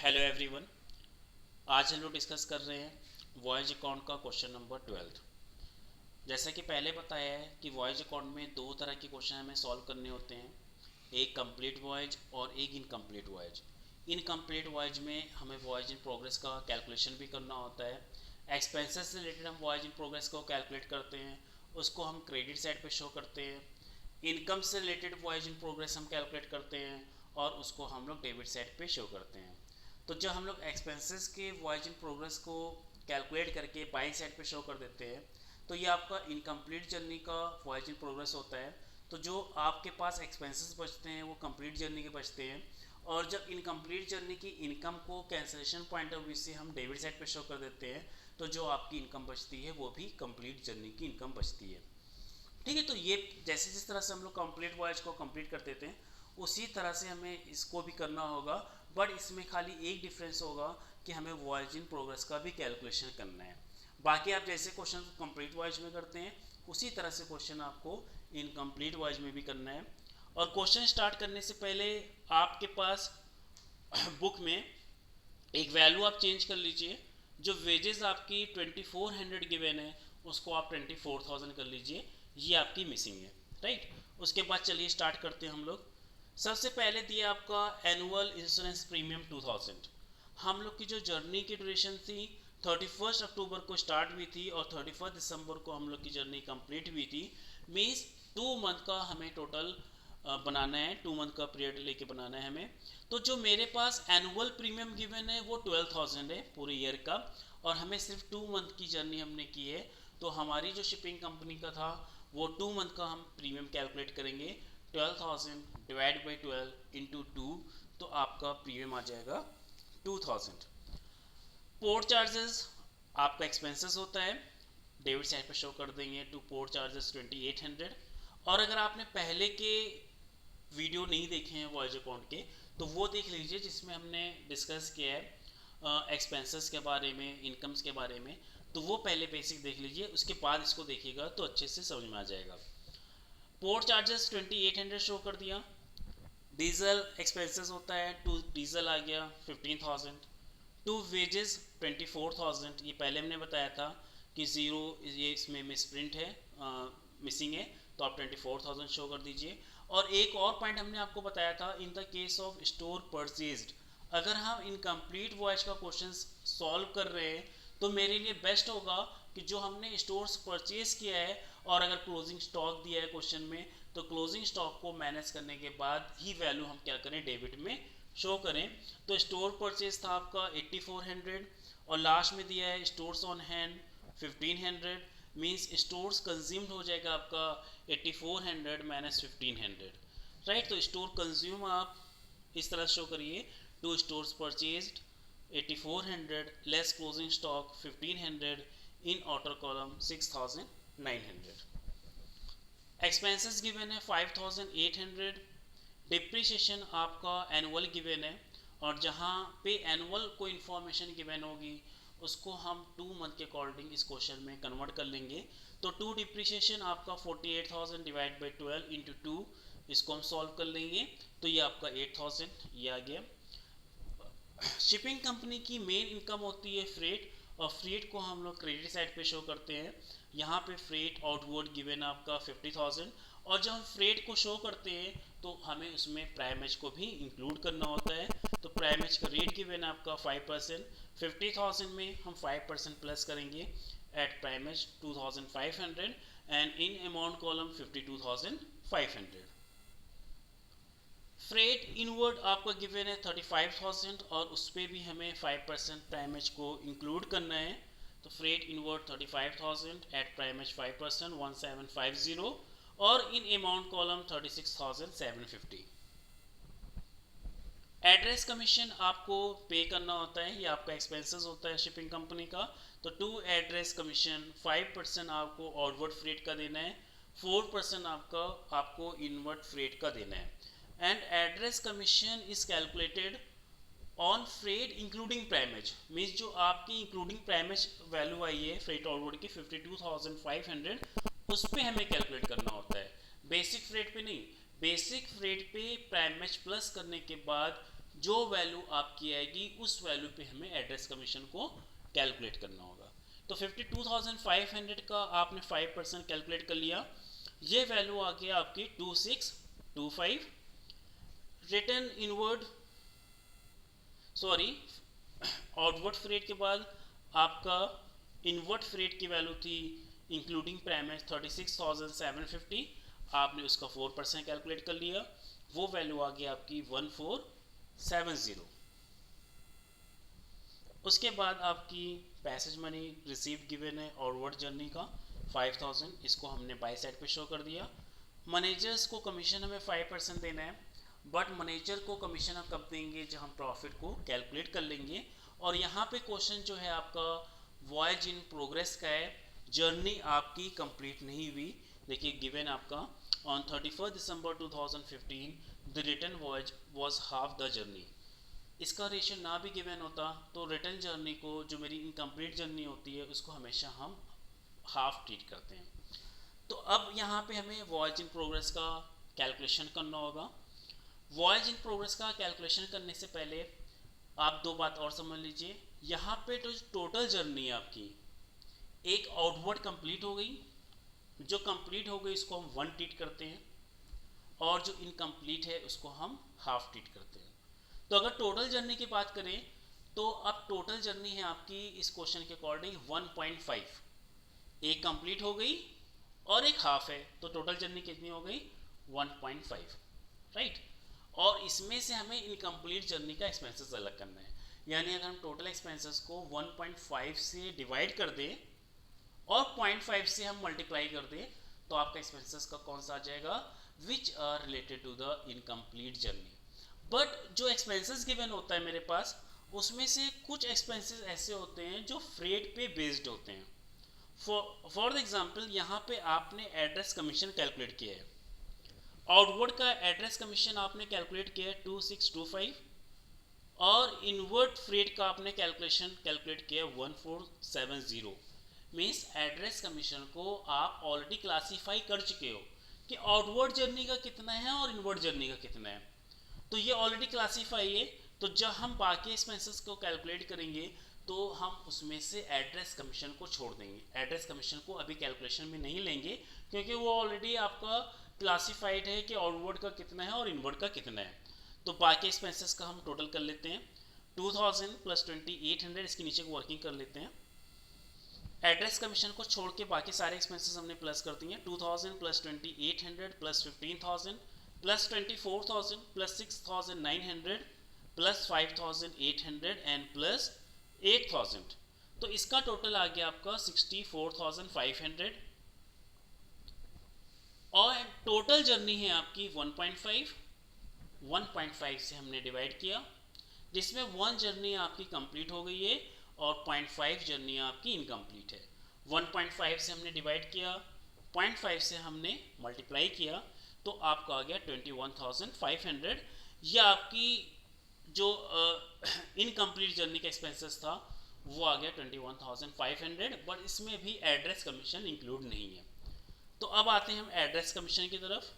Hello everyone. आज हम लोग डिस्कस कर रहे हैं वॉयज अकाउंट का क्वेश्चन नंबर 12। जैसा कि पहले बताया है कि वॉयज अकाउंट में दो तरह के क्वेश्चन हमें सॉल्व करने होते हैं, एक कंप्लीट वॉयज और एक इनकम्प्लीट वॉयज। इनकम्प्लीट वॉयज में हमें वॉयज इन प्रोग्रेस का कैलकुलेशन भी करना होता है। एक्सपेंसेस से रिलेटेड हम वॉयज इन प्रोग्रेस को कैलकुलेट करते हैं, उसको हम क्रेडिट साइड पे शो करते हैं। इनकम से रिलेटेड वॉयज इन प्रोग्रेस हम कैलकुलेट करते हैं और उसको हम लोग डेबिट साइड पे शो करते हैं। तो जब हम लोग एक्सपेंसेस के वॉइस इन प्रोग्रेस को कैलकुलेट करके बाइंग साइड पे शो कर देते हैं, तो ये आपका इनकम्प्लीट जर्नी का वॉइस इन प्रोग्रेस होता है। तो जो आपके पास एक्सपेंसेस बचते हैं वो कंप्लीट जर्नी के बचते हैं, और जब इनकम्प्लीट जर्नी की इनकम को कैंसलेशन पॉइंट ऑफ व्यू से हम डेबिट साइड पे शो कर देते हैं, तो जो आपकी इनकम बचती है वो भी कंप्लीट जर्नी की इनकम बचती है। ठीक है, तो ये जैसे जिस तरह से हम लोग कंप्लीट वॉयज को कंप्लीट कर देते हैं, उसी तरह से हमें इसको भी करना होगा। बट इसमें खाली एक डिफरेंस होगा कि हमें वॉयज इन प्रोग्रेस का भी कैलकुलेशन करना है। बाकी आप जैसे क्वेश्चन कंप्लीट वॉयज में करते हैं, उसी तरह से क्वेश्चन आपको इनकम्प्लीट वॉयज में भी करना है। और क्वेश्चन स्टार्ट करने से पहले आपके पास बुक में एक वैल्यू आप चेंज कर लीजिए। जो वेजेस आपकी 2400 गिवन है, उसको आप 24,000 कर लीजिए। ये आपकी मिसिंग है, राइट। उसके बाद चलिए स्टार्ट करते हैं हम लोग। सबसे पहले दिया आपका एनुअल इंश्योरेंस प्रीमियम 2000। हम लोग की जो जर्नी की ड्यूरेशन थी 31 अक्टूबर को स्टार्ट हुई थी और 31 दिसंबर को हम लोग की जर्नी कंप्लीट हुई थी। मीन्स 2 मंथ का हमें टोटल बनाना है, 2 मंथ का पीरियड लेके बनाना है हमें। तो जो मेरे पास एनुअल प्रीमियम गिवन है वो 12,000 है पूरे ईयर का, और हमें सिर्फ 2 मंथ की जर्नी हमने की है। तो हमारी जो शिपिंग कंपनी का था वो 2 मंथ का हम प्रीमियम कैलकुलेट करेंगे। 12,000 डिवाइड बाई 12 इंटू 2, तो आपका प्रीमियम आ जाएगा 2,000। पोर्ट चार्जेस आपका एक्सपेंसेस होता है, डेबिट साइड पे शो कर देंगे टू पोर्ट चार्जेस 2800। और अगर आपने पहले के वीडियो नहीं देखे हैं वॉइस अकाउंट के, तो वो देख लीजिए जिसमें हमने डिस्कस किया है एक्सपेंसेस के बारे में, इनकम्स के बारे में। तो वो पहले बेसिक देख लीजिए, उसके बाद इसको देखिएगा तो अच्छे से समझ में आ जाएगा। पोर्ट चार्जेस 2800 शो कर दिया। डीजल एक्सपेंसेस होता है, टू डीजल आ गया 15,000। टू वेजेस 24,000, ये पहले हमने बताया था कि ज़ीरो ये इसमें मिसप्रिंट है, मिसिंग है, तो आप 24,000 शो कर दीजिए। और एक और पॉइंट हमने आपको बताया था, in the case of store purchased, अगर हम इनकम्प्लीट वॉइस का क्वेश्चन सॉल्व कर रहे हैं तो मेरे लिए बेस्ट होगा कि जो हमने स्टोर्स परचेज किया है और अगर क्लोजिंग स्टॉक दिया है क्वेश्चन में, तो क्लोजिंग स्टॉक को मैनेज करने के बाद ही वैल्यू हम क्या करें, डेबिट में शो करें। तो स्टोर परचेज था आपका 8400, और लास्ट में दिया है stores on hand 1500। Means stores consumed हो जाएगा आपका 8400 माइनस 1500, राइट। तो स्टोर कंज्यूम आप इस तरह शो करिए, to stores purchased 8400 less closing stock 1500 in outer column 6900। Expenses given है 5800। डिप्रिसिएशन आपका एनुअल गिवन है, और जहाँ पे एनुअल को इन्फॉर्मेशन गिवन होगी उसको हम 2 मंथ के अकॉर्डिंग इस क्वेश्चन में कन्वर्ट कर लेंगे। तो टू डिप्रिसिएशन आपका 48,000 डिवाइड बाई 12 इंटू 2, इसको हम सॉल्व कर लेंगे तो ये आपका 8,000 ये आ गया। शिपिंग कंपनी की मेन इनकम होती है फ्रेट, और फ्रेट को हम लोग क्रेडिट साइड पे शो करते हैं। यहाँ पे फ्रेट आउटवर्ड गिवन आपका 50,000, और जब हम फ्रेट को शो करते हैं तो हमें उसमें प्राइमेज को भी इंक्लूड करना होता है। तो प्राइमेज का रेट गिवन है आपका 5%। 50,000 में हम 5% प्लस करेंगे at primage 2,500, and in amount column 52,500। Freight inward आपका गिवन है 35,000, और उस पर भी हमें 5% प्राइमेज को इंक्लूड करना है। तो फ्रेट इनवर्ड 35,000 एट प्राइमेज 5% 1750, और इन अमाउंट कॉलम 36,750। एड्रेस कमीशन आपको पे करना होता है, ये आपका एक्सपेंसेस होता है शिपिंग कंपनी का। तो टू एड्रेस कमीशन 5% आपको आउटवर्ड फ्रेट का देना है, 4% आपको इनवर्ड फ्रेट का देना है। And address commission is calculated on freight including primase. Means जो आपकी इंक्लूडिंग प्राइमेज वैल्यू आई है फ्रेट आउटवर्ड की 52,500, उस पर हमें कैलकुलेट करना होता है, बेसिक फ्रेट पे नहीं। बेसिक फ्रेट पे प्राइमेज प्लस करने के बाद जो वैल्यू आपकी आएगी उस वैल्यू पे हमें एड्रेस कमीशन को कैलकुलेट करना होगा। तो 52,500 का आपने 5% कैलकुलेट कर लिया, ये वैल्यू आ गया आपकी 2625। Return inward sorry outward freight के बाद आपका इनवर्ड फ्रेट की वैल्यू थी इंक्लूडिंग प्राइमेज 36,750, आपने उसका 4% कैलकुलेट कर लिया, वो वैल्यू आ गई आपकी 1470। उसके बाद आपकी पैसेज मनी रिसीव गिवन है आउटवर्ड जर्नी का 5000, इसको हमने बाई साइड पे शो कर दिया। मैनेजर्स को कमीशन हमें 5% देना है, बट मैनेजर को कमीशन हम कब देंगे जब हम प्रॉफिट को कैलकुलेट कर लेंगे। और यहाँ पे क्वेश्चन जो है आपका वॉयज इन प्रोग्रेस का है, जर्नी आपकी कंप्लीट नहीं हुई। देखिए गिवन आपका on 31 December 2015 the return voyage was half the journey. इसका रेशियो ना भी गिवन होता तो रिटर्न जर्नी को, जो मेरी इनकम्प्लीट जर्नी होती है, उसको हमेशा हम हाफ ट्रीट करते हैं। तो अब यहाँ पे हमें वॉयज इन प्रोग्रेस का कैलकुलेशन करना होगा। वॉयज इन प्रोग्रेस का कैलकुलेशन करने से पहले आप दो बात और समझ लीजिए। यहाँ पे तो टोटल जर्नी है आपकी, एक आउटवर्ड कंप्लीट हो गई, जो कंप्लीट हो गई उसको हम 1 ट्रीट करते हैं, और जो इनकम्प्लीट है उसको हम हाफ ट्रीट करते हैं। तो अगर टोटल जर्नी की बात करें तो अब टोटल जर्नी है आपकी इस क्वेश्चन के अकॉर्डिंग 1.5, एक कंप्लीट हो गई और एक हाफ है, तो टोटल जर्नी कितनी हो गई 1.5, राइट। और इसमें से हमें इनकम्प्लीट जर्नी का एक्सपेंसेस अलग करना है, यानी अगर हम टोटल एक्सपेंसेस को 1.5 से डिवाइड कर दें और 0.5 से हम मल्टीप्लाई कर दें तो आपका एक्सपेंसेस का कौन सा आ जाएगा, which are related to the incomplete journey. But जो एक्सपेंसेस गिवन होता है मेरे पास, उसमें से कुछ एक्सपेंसेस ऐसे होते हैं जो फ्रेट पे बेस्ड होते हैं। फॉर एग्जांपल यहाँ पे आपने एड्रेस कमीशन कैलकुलेट किया है, आउटवर्ड का एड्रेस कमीशन आपने कैलकुलेट किया है 2625, और इनवर्ड फ्रेट का आपने कैलकुलेट किया है 1470। मीन्स एड्रेस कमीशन को आप ऑलरेडी क्लासीफाई कर चुके हो कि आउटवर्ड जर्नी का कितना है और इनवर्ड जर्नी का कितना है, तो ये ऑलरेडी क्लासीफाई है। तो जब हम बाकी एक्सपेंसेस को कैलकुलेट करेंगे तो हम उसमें से एड्रेस कमीशन को छोड़ देंगे, एड्रेस कमीशन को अभी कैलकुलेशन में नहीं लेंगे, क्योंकि वो ऑलरेडी आपका क्लासीफाइड है कि आउटवर्ड का कितना है और इनवर्ड का कितना है। तो बाकी एक्सपेंसेस का हम टोटल कर लेते हैं, 2000 प्लस 2800, इसके नीचे वर्किंग कर लेते हैं। एड्रेस कमीशन को छोड़ के बाकी सारे एक्सपेंसेस हमने प्लस कर दिए, 2000 plus 2800 plus 15000 plus 24,000 plus 6,900 plus 5,800 and plus 8,000। तो इसका टोटल आ गया आपका 64,500, और टोटल जर्नी है आपकी 1.5 से हमने डिवाइड किया, जिसमें 1 जर्नी आपकी कंप्लीट हो गई है और 0.5 जर्नी आपकी इनकम्प्लीट है। 1.5 से हमने डिवाइड किया, 0.5 से हमने मल्टीप्लाई किया, तो आपका आ गया 21,500। ये आपकी जो इनकम्प्लीट जर्नी का एक्सपेंसेस था वो आ गया 21,500, बट इसमें भी एड्रेस कमीशन इंक्लूड नहीं है। तो अब आते हैं हम एड्रेस कमीशन की तरफ।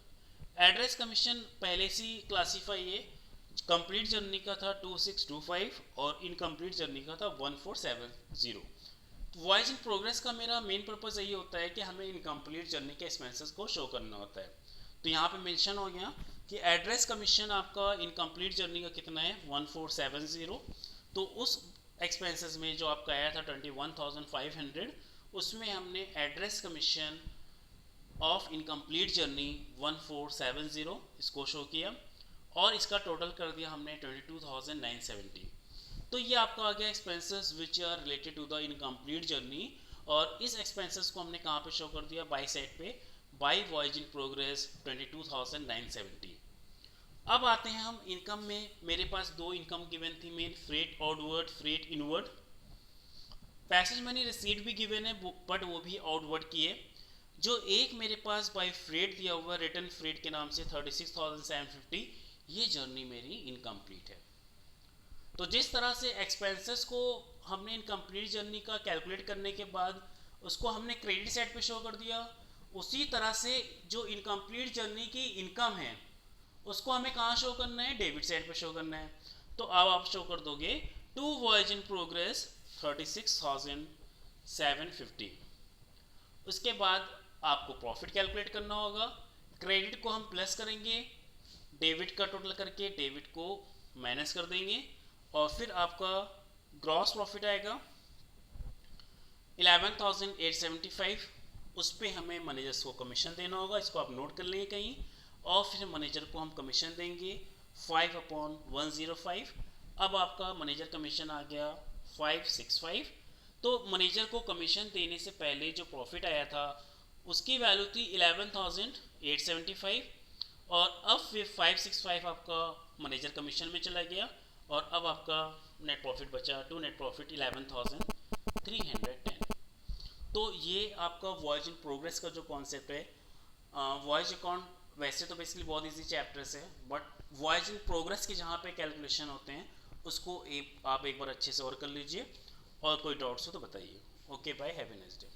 एड्रेस कमीशन पहले से ही क्लासीफाई है, कंप्लीट जर्नी का था 2625 और इनकम्प्लीट जर्नी का था 1470। वॉयज इन प्रोग्रेस का मेरा मेन पर्पज़ यही होता है कि हमें इनकम्प्लीट जर्नी के एक्सपेंसेस को शो करना होता है। तो यहाँ पे मेंशन हो गया कि एड्रेस कमीशन आपका इनकम्प्लीट जर्नी का कितना है 1470। तो उस एक्सपेंसेस में जो आपका आया था 21,500, उसमें हमने address commission of incomplete journey 1470 इसको शो किया, और इसका टोटल कर दिया हमने 22,970। तो ये आपका आ गया expenses which are related to the incomplete journey, और इस एक्सपेंसेस को हमने कहाँ पे शो कर दिया, बाई साइड पे, बाई वॉयज इन प्रोग्रेस 22,970। अब आते हैं हम इनकम में। मेरे पास दो इनकम गिवन थी main, freight outward, freight inward. Passage money receipt भी गिवन है बट वो भी आउटवर्ड की है। जो एक मेरे पास बाई फ्रेट दिया हुआ रिटर्न फ्रेट के नाम से 36,750, ये जर्नी मेरी इनकम्प्लीट है। तो जिस तरह से एक्सपेंसेस को हमने इनकम्प्लीट जर्नी का कैलकुलेट करने के बाद उसको हमने क्रेडिट साइड पे शो कर दिया, उसी तरह से जो इनकम्प्लीट जर्नी की इनकम है उसको हमें कहाँ शो करना है, डेबिट साइड पे शो करना है। तो अब आप शो कर दोगे टू वॉयज इन प्रोग्रेस 36,750। उसके बाद आपको प्रॉफिट कैलकुलेट करना होगा। क्रेडिट को हम प्लस करेंगे, डेबिट का टोटल करके डेबिट को माइनस कर देंगे, और फिर आपका ग्रॉस प्रॉफिट आएगा 11,875। उस पर हमें मैनेजर्स को कमीशन देना होगा, इसको आप नोट कर लेंगे कहीं, और फिर मैनेजर को हम कमीशन देंगे 5/105। अब आपका मैनेजर कमीशन आ गया 565। तो मैनेजर को कमीशन देने से पहले जो प्रॉफिट आया था उसकी वैल्यू थी 11,875, और अब फिर 565 आपका मैनेजर कमीशन में चला गया, और अब आपका नेट प्रॉफिट बचा टू नेट प्रॉफिट 11,310। तो ये आपका वॉयज इन प्रोग्रेस का जो कॉन्सेप्ट है। वॉयज अकाउंट वैसे तो बेसिकली बहुत इजी चैप्टर्स है, बट वॉयज इन प्रोग्रेस के जहाँ पे कैलकुलेशन होते हैं उसको आप एक बार अच्छे से और कर लीजिए, और कोई डाउट्स हो तो बताइए। Okay bye, have a nice day.